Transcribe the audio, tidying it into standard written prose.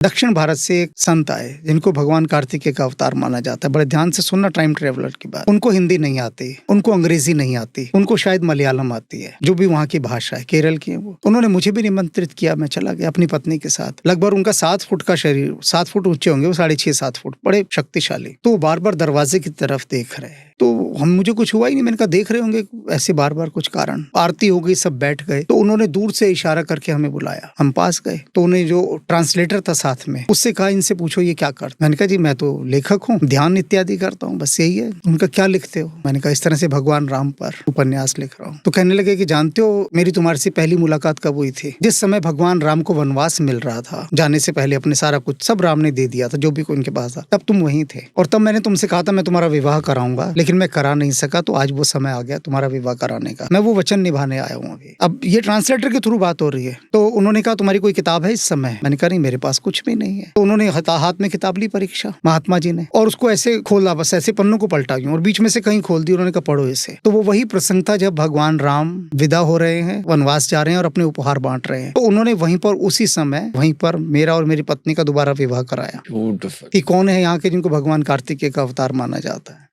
दक्षिण भारत से एक संत आए जिनको भगवान कार्तिकेय का अवतार माना जाता है। बड़े ध्यान से सुनना टाइम ट्रेवलर की बात। उनको हिंदी नहीं आती, उनको अंग्रेजी नहीं आती, उनको शायद मलयालम आती है, जो भी वहाँ की भाषा है, केरल की है वो। उन्होंने मुझे भी निमंत्रित किया, मैं चला गया अपनी पत्नी के साथ। लगभग उनका 7 फुट का शरीर, 7 फुट ऊंचे होंगे वो, 6.5-7 फुट, बड़े शक्तिशाली। तो वो बार बार दरवाजे की तरफ देख रहे हैं। तो मुझे कुछ हुआ ही नहीं, मैंने कहा देख रहे होंगे ऐसे बार बार कुछ कारण। आरती हो गई, सब बैठ गए, तो उन्होंने दूर से इशारा करके हमें बुलाया। हम पास गए तो उन्हें जो ट्रांसलेटर था साथ में, उससे कहा इनसे पूछो ये क्या करते। मैंने कहा जी मैं तो लेखक हूँ, ध्यान इत्यादि करता हूँ, बस यही है। उनका क्या लिखते हो? मैंने कहा इस तरह से भगवान राम पर उपन्यास लिख रहा हूँ। तो कहने लगे कि जानते हो मेरी तुम्हारे से पहली मुलाकात कब हुई थी? जिस समय भगवान राम को वनवास मिल रहा था, जाने से पहले अपने सारा कुछ सब राम ने दे दिया था, जो भी उनके पास था, तब तुम वहीं थे। और तब मैंने तुमसे कहा था मैं तुम्हारा विवाह कराऊंगा, लेकिन मैं करा नहीं सका। तो आज वो समय आ गया तुम्हारा विवाह कराने का, मैं वो वचन निभाने आया हूँ अभी। अब ये ट्रांसलेटर के थ्रू बात हो रही है। तो उन्होंने कहा तुम्हारी कोई किताब है इस समय? मैंने कहा नहीं मेरे पास कुछ भी नहीं है। तो उन्होंने हाथ में किताब ली, परीक्षा, महात्मा जी ने, और उसको ऐसे खोला, बस ऐसे पन्नों को पलटा यूं, और बीच में से कहीं खोल दी। उन्होंने कहा पढ़ो इसे। तो वो वही प्रसंग था जब भगवान राम विदा हो रहे हैं, वनवास जा रहे हैं और अपने उपहार बांट रहे हैं। तो उन्होंने वहीं पर उसी समय वहीं पर मेरा और मेरी पत्नी का दोबारा विवाह कराया। कि कौन है यहाँ के जिनको भगवान कार्तिकेय का अवतार माना जाता है।